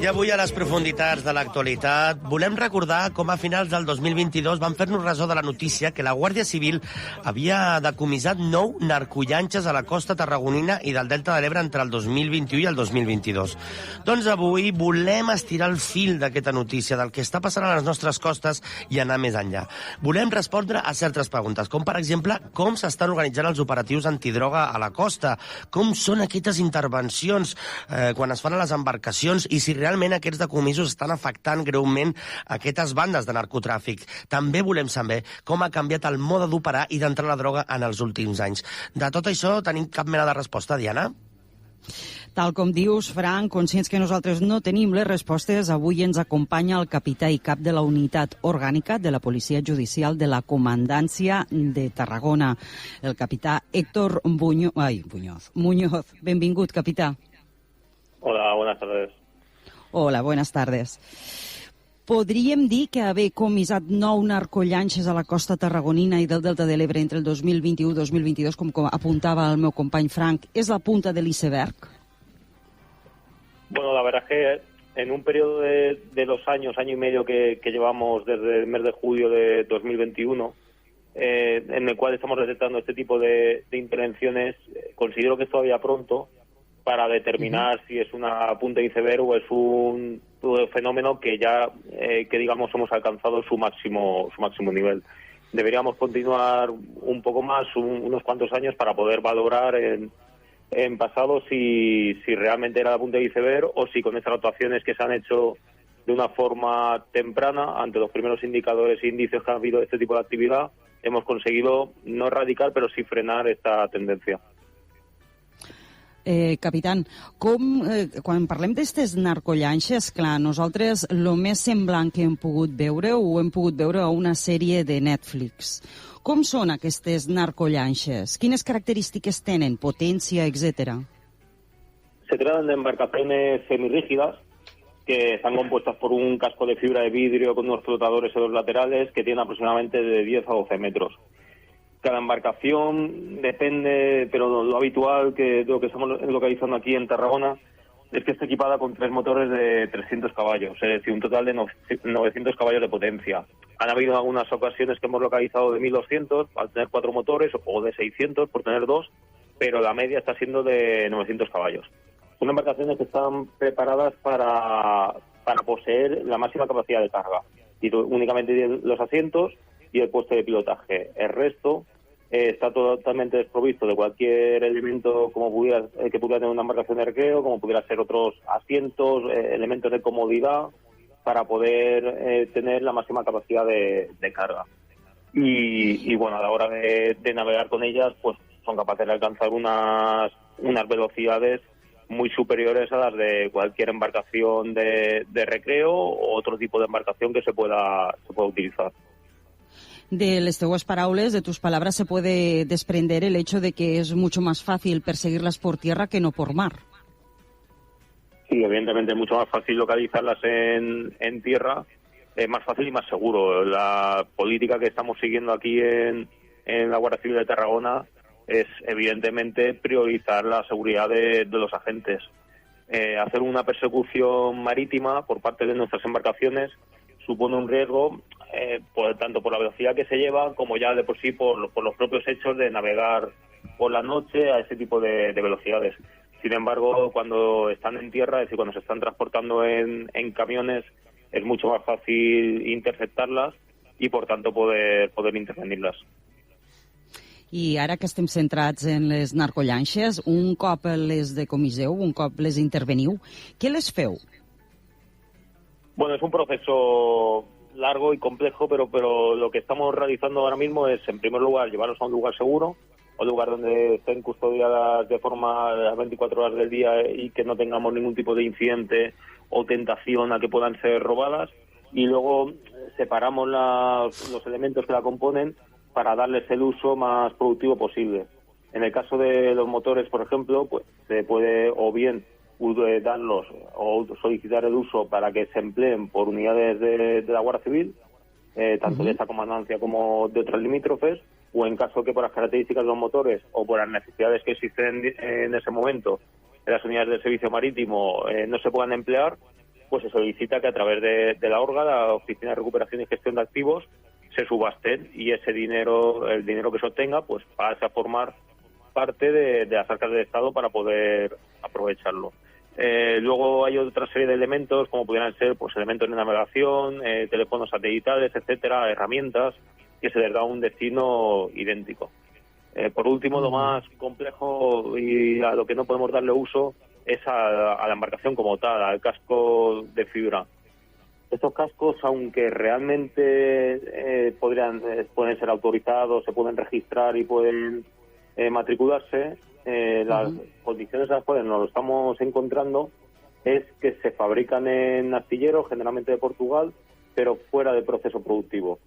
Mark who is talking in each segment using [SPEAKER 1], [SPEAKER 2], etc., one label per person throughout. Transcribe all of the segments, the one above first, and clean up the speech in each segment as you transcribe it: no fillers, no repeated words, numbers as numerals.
[SPEAKER 1] I avui, a les profunditats de l'actualitat, volem recordar com a finals del 2022 van fer-nos ressò de la notícia que la Guàrdia Civil havia decomissat 9 narcollanxes a la costa tarragonina i del Delta de l'Ebre entre el 2021 i el 2022. Doncs avui volem estirar el fil d'aquesta notícia, del que està passant a les nostres costes i anar més enllà. Volem respondre a certes preguntes, com per exemple, com s'estan organitzant els operatius antidroga a la costa, com són aquestes intervencions quan es fan a les embarcacions i si realment aquests decomisos estan afectant greument aquestes bandes de narcotràfic. També volem saber com ha canviat el mode d'operar i d'entrar la droga en els últims anys. De tot això tenim cap mena de resposta, Diana?
[SPEAKER 2] Tal com dius, Frank, conscients que nosaltres no tenim les respostes, avui ens acompanya el capità i cap de la unitat orgànica de la Policia Judicial de la Comandància de Tarragona, el capità Héctor Muñoz. Benvingut, capità.
[SPEAKER 3] Hola, buenas tardes.
[SPEAKER 2] Hola, buenas tardes. Podríem dir que haver comissat 9 narcollanxes a la costa tarragonina i del Delta de l'Ebre entre el 2021 i 2022, com apuntava el meu company Frank, és la punta de l'iceberg?
[SPEAKER 3] Bueno, la verdad es que en un periodo de 2 años, año y medio que llevamos desde el mes de julio de 2021, en el cual estamos detectando este tipo de intervenciones, considero que es todavía pronto para determinar si es una punta de iceberg o es un fenómeno que ya, que digamos, hemos alcanzado su máximo nivel. Deberíamos continuar un poco más, unos cuantos años, para poder valorar en pasado si realmente era la punta de iceberg o si con estas actuaciones que se han hecho de una forma temprana, ante los primeros indicadores e indicios que ha habido de este tipo de actividad, hemos conseguido no erradicar, pero sí frenar esta tendencia.
[SPEAKER 2] Capitán, quan parlem d'aquestes narcollanxes, clar, nosaltres el més semblant que hem pogut veure ho hem pogut veure a una sèrie de Netflix. Com són aquestes narcollanxes? Quines característiques tenen? Potència, etcétera?
[SPEAKER 3] Se tratan de embarcaciones semirrígidas que están compuestas por un casco de fibra de vidrio con unos flotadores en los laterales que tienen aproximadamente de 10 a 12 metros. Cada embarcación depende, pero lo habitual que lo que estamos localizando aquí en Tarragona es que está equipada con 3 motores de 300 caballos, es decir, un total de 900 caballos de potencia. Han habido algunas ocasiones que hemos localizado de 1200 al tener 4 motores o de 600 por tener 2, pero la media está siendo de 900 caballos. Son embarcaciones que están preparadas para poseer la máxima capacidad de carga, y únicamente los asientos y el puesto de pilotaje. El resto está totalmente desprovisto de cualquier elemento que pudiera tener una embarcación de recreo, como pudiera ser otros asientos, elementos de comodidad, para poder tener la máxima capacidad de carga. Y bueno, a la hora de navegar con ellas, pues son capaces de alcanzar unas velocidades muy superiores a las de cualquier embarcación de recreo o otro tipo de embarcación que se pueda utilizar.
[SPEAKER 2] De las teves paraules, de tus palabras, se puede desprender el hecho de que es mucho más fácil perseguirlas por tierra que no por mar.
[SPEAKER 3] Sí, evidentemente es mucho más fácil localizarlas en tierra, es más fácil y más seguro. La política que estamos siguiendo aquí en la Guardia Civil de Tarragona es evidentemente priorizar la seguridad de los agentes. Hacer una persecución marítima por parte de nuestras embarcaciones supone un riesgo, tanto por la velocidad que se lleva como ya de por sí por los propios hechos de navegar por la noche a ese tipo de velocidades. Sin embargo, cuando están en tierra, es decir, cuando se están transportando en camiones, es mucho más fácil interceptarlas y por tanto poder intervenirlas.
[SPEAKER 2] I ara que estem centrats en les narcollanxes, un cop les decomisseu, un cop les interveniu, què les feu?
[SPEAKER 3] Bueno, es un proceso largo y complejo, pero lo que estamos realizando ahora mismo es, en primer lugar, llevarlos a un lugar seguro, un lugar donde estén custodiadas de forma las 24 horas del día y que no tengamos ningún tipo de incidente o tentación a que puedan ser robadas, y luego separamos los elementos que la componen para darles el uso más productivo posible. En el caso de los motores, por ejemplo, pues se puede o bien darlos o solicitar el uso para que se empleen por unidades de la Guardia Civil, tanto de esta comandancia como de otras limítrofes, o en caso que por las características de los motores o por las necesidades que existen en ese momento en las unidades de servicio marítimo no se puedan emplear, pues se solicita que a través de la ORGA, la Oficina de Recuperación y Gestión de Activos, se subasten y ese dinero, el dinero que se obtenga, pues pase a formar parte de las arcas del Estado para poder aprovecharlo. Luego hay otra serie de elementos, como pudieran ser pues elementos de navegación, teléfonos satelitales, etcétera, herramientas, que se les da un destino idéntico. Por último, lo más complejo y a lo que no podemos darle uso es a la embarcación como tal, al casco de fibra. Estos cascos, aunque realmente pueden ser autorizados, se pueden registrar y pueden matricularse, las condiciones en las cuales nos lo estamos encontrando es que se fabrican en astilleros, generalmente de Portugal, pero fuera del proceso productivo.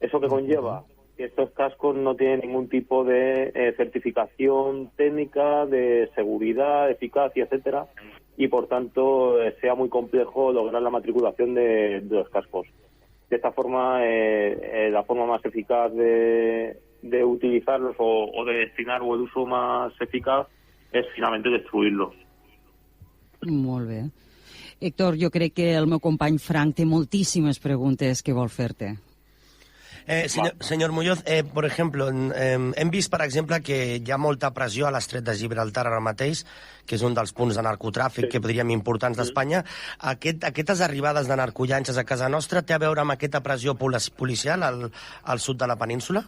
[SPEAKER 3] ¿Eso que conlleva? Que estos cascos no tienen ningún tipo de certificación técnica, de seguridad, eficacia, etcétera, y por tanto sea muy complejo lograr la matriculación de los cascos. De esta forma, la forma más eficaz de utilizarlos o de destinar o el uso más eficaz és finalment destruir-los.
[SPEAKER 2] Molt bé. Héctor, jo crec que el meu company Frank té moltíssimes preguntes que vol fer-te.
[SPEAKER 1] Senyor Muñoz, por ejemplo, hem vist, per exemple, que hi ha molta pressió a l'estret de Gibraltar ara mateix, que és un dels punts de narcotràfic que podríem importants d'Espanya. Aquestes arribades de narcollanxes a casa nostra té a veure amb aquesta pressió policial al sud de la península?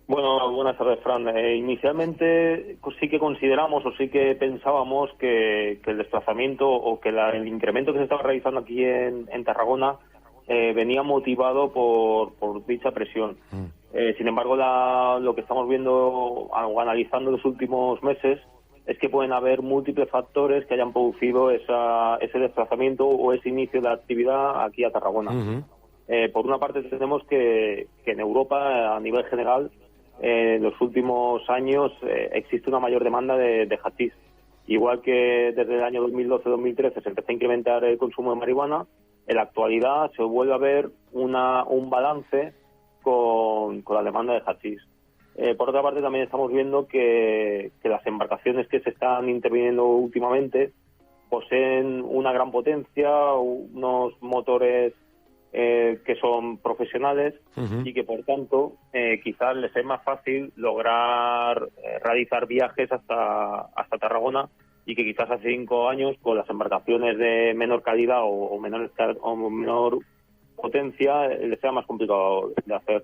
[SPEAKER 3] Bueno, buenas tardes, Fran. Inicialmente sí que consideramos o sí que pensábamos que el desplazamiento o que el incremento que se estaba realizando aquí en Tarragona venía motivado por dicha presión. Sin embargo, lo que estamos viendo o analizando en los últimos meses es que pueden haber múltiples factores que hayan producido ese desplazamiento o ese inicio de la actividad aquí a Tarragona. Por una parte tenemos que en Europa, a nivel general, en los últimos años existe una mayor demanda de hachís. Igual que desde el año 2012-2013 se empezó a incrementar el consumo de marihuana, en la actualidad se vuelve a ver un balance con la demanda de hachís. Por otra parte, también estamos viendo que las embarcaciones que se están interviniendo últimamente poseen una gran potencia, unos motores que son profesionales y que, por tanto, quizás les es más fácil lograr realizar viajes hasta Tarragona, y que quizás hace 5 años, con las embarcaciones de menor calidad o menor potencia, les sea más complicado de hacer.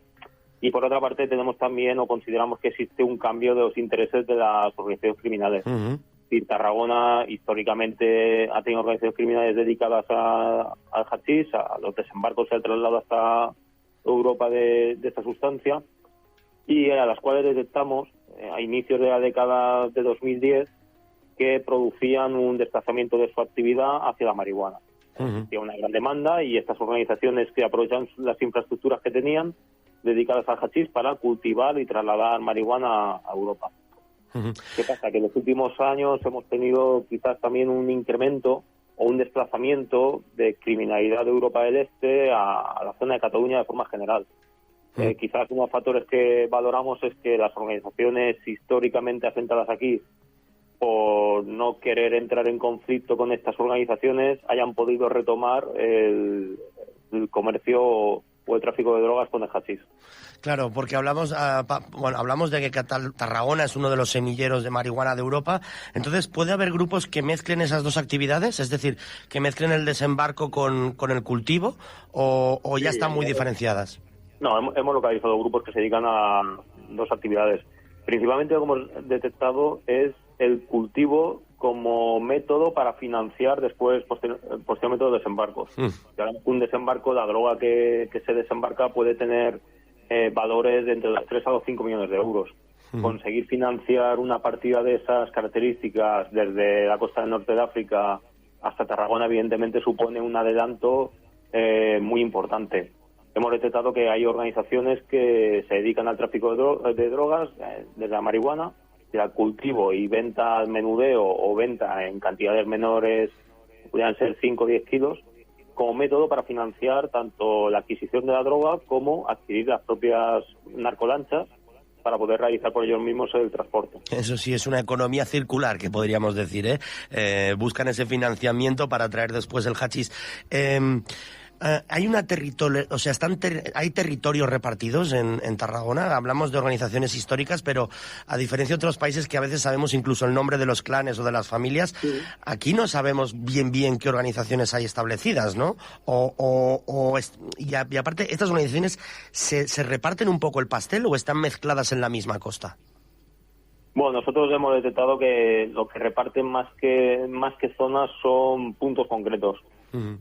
[SPEAKER 3] Y por otra parte, tenemos también, o consideramos que existe un cambio de los intereses de las organizaciones criminales. Y Tarragona históricamente ha tenido organizaciones criminales dedicadas al hachís, a los desembarcos y al traslado hasta Europa de esta sustancia, y a las cuales detectamos a inicios de la década de 2010 que producían un desplazamiento de su actividad hacia la marihuana. Existía una gran demanda y estas organizaciones que aprovechan las infraestructuras que tenían dedicadas al hachís para cultivar y trasladar marihuana a Europa. ¿Qué pasa? Que en los últimos años hemos tenido quizás también un incremento o un desplazamiento de criminalidad de Europa del Este a la zona de Cataluña de forma general. Quizás uno de los factores que valoramos es que las organizaciones históricamente asentadas aquí, por no querer entrar en conflicto con estas organizaciones, hayan podido retomar el comercio o el tráfico de drogas con el hachís.
[SPEAKER 1] Claro, porque hablamos de que Tarragona es uno de los semilleros de marihuana de Europa. Entonces, ¿puede haber grupos que mezclen esas dos actividades? Es decir, que mezclen el desembarco con el cultivo, o ya están muy diferenciadas.
[SPEAKER 3] No, hemos localizado grupos que se dedican a dos actividades. Principalmente lo que hemos detectado es el cultivo como método para financiar después, posteriormente, los desembarcos. Un desembarco, la droga que se desembarca puede tener valores de entre los 3 a los 5 millones de euros. Conseguir financiar una partida de esas características desde la costa del norte de África hasta Tarragona, evidentemente, supone un adelanto muy importante. Hemos detectado que hay organizaciones que se dedican al tráfico de drogas, desde la marihuana, al cultivo y venta al menudeo o venta en cantidades menores, podrían ser 5 o 10 kilos, como método para financiar tanto la adquisición de la droga como adquirir las propias narcolanchas para poder realizar por ellos mismos el transporte.
[SPEAKER 1] Eso sí, es una economía circular, que podríamos decir, ¿eh? Buscan ese financiamiento para traer después el hachís. Hay hay territorios repartidos en Tarragona. Hablamos de organizaciones históricas, pero a diferencia de otros países que a veces sabemos incluso el nombre de los clanes o de las familias, sí. Aquí no sabemos bien qué organizaciones hay establecidas, ¿no? Y aparte, ¿estas organizaciones se reparten un poco el pastel o están mezcladas en la misma costa?
[SPEAKER 3] Bueno, nosotros hemos detectado que lo que reparten más que zonas son puntos concretos. Uh-huh.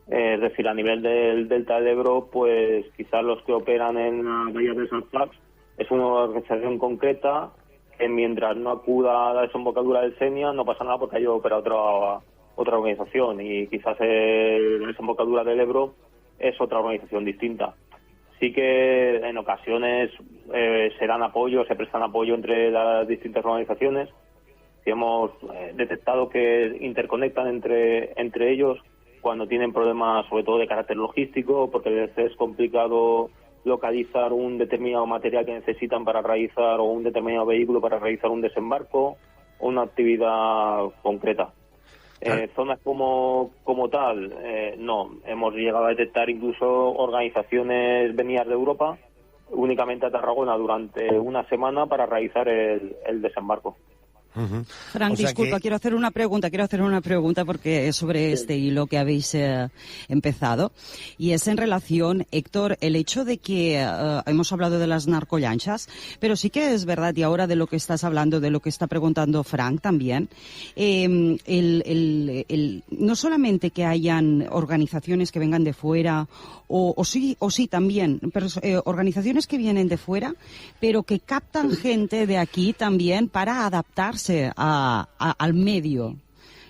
[SPEAKER 3] Es decir, a nivel del Delta del Ebro, pues quizás los que operan en la bahía de Salfax es una organización concreta que mientras no acuda a la desembocadura del Senia no pasa nada porque ahí opera otra organización, y quizás la desembocadura del Ebro es otra organización distinta. Sí que en ocasiones se prestan apoyo entre las distintas organizaciones. Y hemos detectado que interconectan entre ellos cuando tienen problemas, sobre todo de carácter logístico, porque a veces es complicado localizar un determinado material que necesitan para realizar, o un determinado vehículo para realizar un desembarco o una actividad concreta. Zonas como tal, no. Hemos llegado a detectar incluso organizaciones venidas de Europa únicamente a Tarragona durante una semana para realizar el desembarco.
[SPEAKER 2] Uh-huh. Frank, disculpa, quiero hacer una pregunta porque es sobre este hilo que habéis empezado, y es en relación, Héctor, el hecho de que hemos hablado de las narcolanchas, pero sí que es verdad, y ahora de lo que estás hablando, de lo que está preguntando Frank también, no solamente que hayan organizaciones que vengan de fuera, o sí también, pero organizaciones que vienen de fuera, pero que captan gente de aquí también para adaptarse al medio.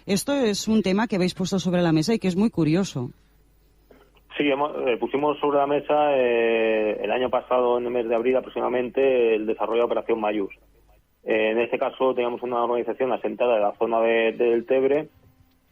[SPEAKER 2] Esto es un tema que habéis puesto sobre la mesa y que es muy curioso.
[SPEAKER 3] Sí, pusimos sobre la mesa el año pasado, en el mes de abril aproximadamente, el desarrollo de Operación Mayús. En este caso teníamos una organización asentada en la zona del Tebre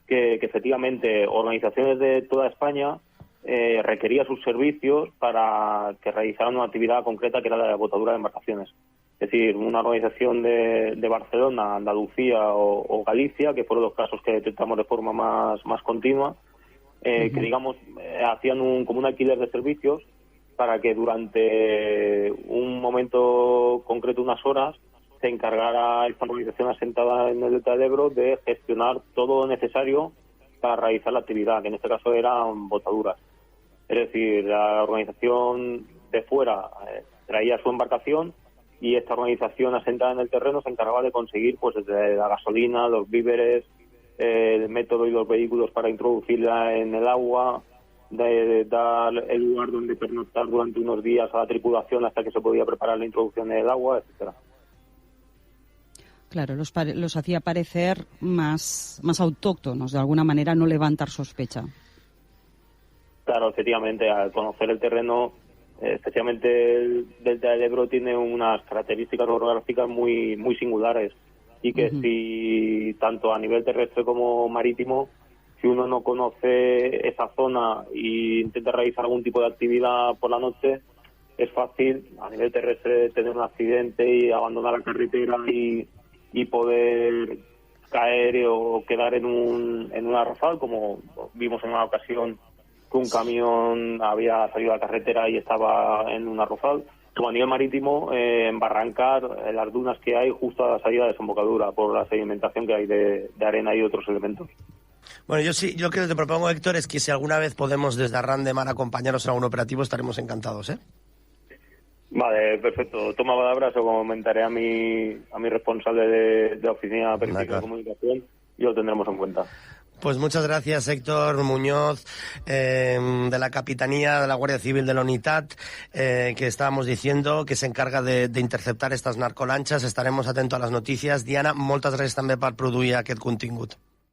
[SPEAKER 3] que efectivamente organizaciones de toda España requería sus servicios para que realizaran una actividad concreta que era la botadura de embarcaciones. Es decir, una organización de Barcelona, Andalucía o Galicia, que fueron los casos que detectamos de forma más continua, que digamos hacían como un alquiler de servicios para que durante un momento concreto, unas horas, se encargara esta organización asentada en el Delta del Ebro de gestionar todo lo necesario para realizar la actividad, que en este caso eran botaduras. Es decir, la organización de fuera traía su embarcación y esta organización asentada en el terreno se encargaba de conseguir pues desde la gasolina, los víveres, el método y los vehículos para introducirla en el agua, de dar el lugar donde pernoctar durante unos días a la tripulación hasta que se podía preparar la introducción en el agua, etcétera.
[SPEAKER 2] Claro, los hacía parecer más autóctonos, de alguna manera no levantar sospecha.
[SPEAKER 3] Claro, efectivamente, al conocer el terreno, especialmente el Delta del Ebro tiene unas características orográficas muy singulares, y que si tanto a nivel terrestre como marítimo, si uno no conoce esa zona e intenta realizar algún tipo de actividad por la noche, es fácil a nivel terrestre tener un accidente y abandonar la carretera y poder caer o quedar en un arrozal, como vimos en una ocasión que un camión había salido a la carretera y estaba en un arrozal, como a nivel marítimo, embarrancar las dunas que hay justo a la salida de desembocadura por la sedimentación que hay de arena y otros elementos.
[SPEAKER 1] Bueno, yo que te propongo, Héctor, es que si alguna vez podemos desde Arran de Mar acompañaros en algún operativo, estaremos encantados, ¿eh?
[SPEAKER 3] Vale, perfecto. Toma palabras, o comentaré a mi responsable de la Oficina Periodística de Comunicación y lo tendremos en cuenta.
[SPEAKER 1] Pues muchas gracias, Héctor Muñoz, de la Capitanía de la Guardia Civil de la Unitat, que estábamos diciendo que se encarga de interceptar estas narcolanxes. Estaremos atentos a les notícies. Diana, moltes gràcies també per produir aquest contingut.